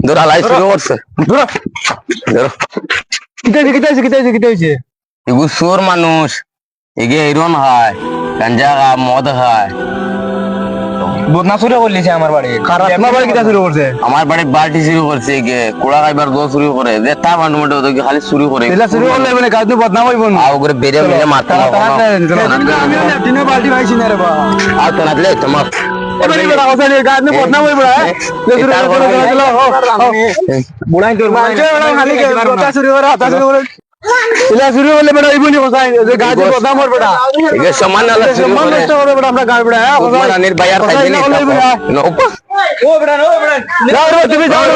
ধরা লাই শুরু করছে ধরো ধরো কিতা হইছে এগু চোর মানুষ এগে হিরন খায় গাঞ্জা খায় মদ খায় বদনা শুরু করলিছে আমার বাড়ি আপনার বাড়ি কিতা শুরু করছে আমার বাড়ি বাল্টি শুরু করছে এগে কুড়া খাইবার দো শুরু করে যে তা মানুষ মধ্যে ওদেরকে খালি শুরু করে এলা শুরু করলে মানে কাজ বদনাম হইব না আও করে বেরিয়ে বেরিয়ে মারতে আমি লেফটিনে বাল্টি ভাইছি না রে বা আর তো নাতলে তোমার এবারে বড় কথা নিয়ে কাজ বদনাম হইব না বুড়াই তোর খালি কথা শুরু করে হাতা শুরু করে এলা শুরু করলে বেটা হইব নি কথা যে গাছ বদনাম হইব বেটা এগে সমান আলা শুরু সম্মান করে নষ্ট করে বেটা আমরা গাছ বেটা রানীর বাইয়ার খাইতে নি না উপা ও বেটা যাও রে তুমি যাও রে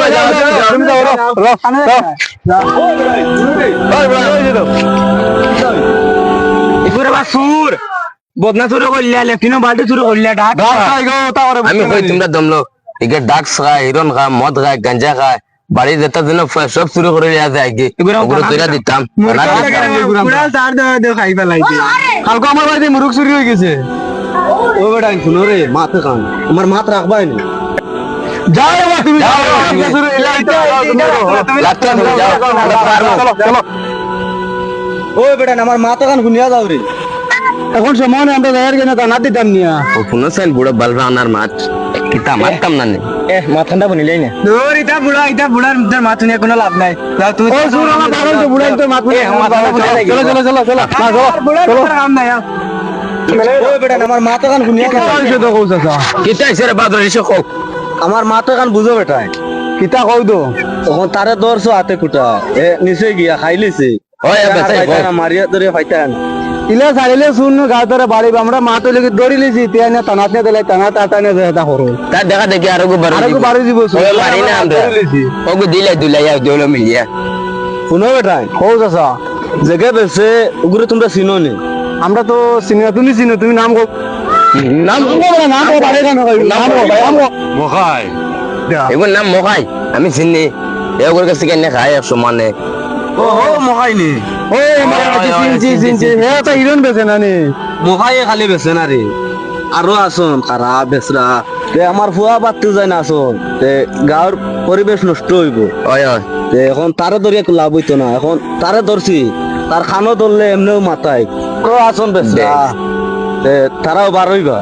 তুমি যাও রে এগুরে বা সুর বদনা শুরু করলে লেফটিনো বাল্টি শুরু করলে ডাক আমি কই তোমরা দমলো এগে ডাক্স খায় হিরন খায় মদ খায় গাঞ্জা খায় বাড়ি যেটা দিন সব শুরু করে যায় কি ওগুলো তৈরা দিতাম কালকে আমার বাড়িতে মুরুখ চুরি হয়ে গেছে ও বেটা শুনো রে মাথা খান আমার মাথা রাখবাই না যাও রে বাবা, তুমি যাও ও বেটা আমার মাথা খান শুনিয়া যাও রে এখন সময় নেই, আমরা যাই না তা না দিতাম নিয়া শুনেছেন বুড়ো বালবা আনার মাছ কিতা মারতাম না নে মাথাটা বনিলাই না তোর ইটা বুড়ার মধ্যে মাথা নিয়ে কোনো লাভ নাই যাও তুমি ও সুর আমার পাগল তো বুড়াই তো মাথা চলো চলো চলো চলো চলো কাম নাই ও বেটা আমার মাথা খান শুনিয়া যাও কিতা তো কইছ আচ্ছা কিতা হইছে রে বাদর এসে হোক আমার মাথা খান বুঝো বেটা কিতা কই দো তখন তারে দরছো হাতে কুটা এ নিচে গিয়া খাই লিছে ওই বেচাই মারিয়া ধরে ফাইতান ইলে সারিলে শুন গাতরে বাড়ি আমরা মা তো লাগি দড়ি লিছি তিয়া না তানাত নে দিলাই তানা তাতানে দেতা করো তার দেখা দেখি আরো গো বারো আরো বাড়ি দিব ওই মারি না আমরা ওগো দিলাই দুলাই আর দেউলো মিলিয়া শুনো বেটা কইছ আচ্ছা জেগে বেছে উগুরে তোমরা চিনো নি আমরা তো চিনি তুমি নাম কো নাম কো না নাম কো বাড়ি কেন নাম কো মখাই এগুলো নাম মখাই আমি চিনি এগুলোর কাছে কেন খাই এক সমানে ও মখাই নি ও চিনছি হে তো হিরন বেছে না নি মখাই খালি বেছে না রে আরো আসুন খারা বেসরা তে আমার ফুয়া বাড়তে যায় না আসুন তে গাঁর পরিবেশ নষ্ট হইব ওই ওই তে এখন তারে ধরে লাভ হইতো না এখন তারে ধরছি তার খানো ধরলে এমনিও মাথায় ও আসুন বেসরা তে তারাও বার হইবা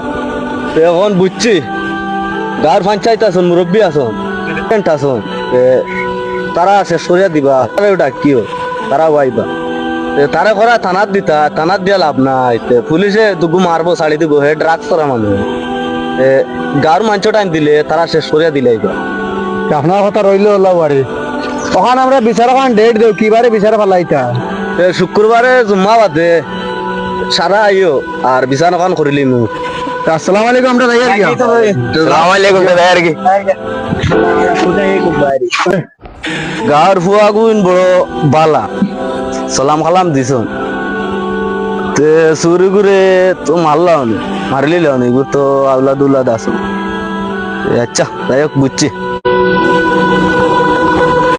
তে এখন বুঝছি গাঁর পঞ্চায়েত আসুন মুরব্বী আসুন আসুন তে তারা শেষ করিয়া দিবা তারা ডাকিও তারাও আইবা তারে করা থানাত দিতা থানাত দিয়া লাভ নাই পুলিশে দুগু মারবো ছাড়ি দিব হে ড্রাগস করা মানুষ গাঁর মাঞ্চ টাইম দিলে তারা শেষ করিয়া দিলে আপনার কথা রইল হল্লা বাড়ি ওখানে আমরা বিচার ওখান ডেট দেও কিবারে বিচার ফেলাইতা শুক্রবারে জুম্মা বাদে সারা আইও আর বিচার ওখান করিলি মু আসসালামু আলাইকুম আমরা যাই আর কি আসসালামু আলাইকুম দাদা আর কি গাঁর ফুয়া গুইন বড় বালা সালাম খালাম দিছন তে চুরি করে তো মারলাম মারলি লাও নি তো আউলাদ উল্লাদ আসুন আচ্ছা যাই হোক বুঝছি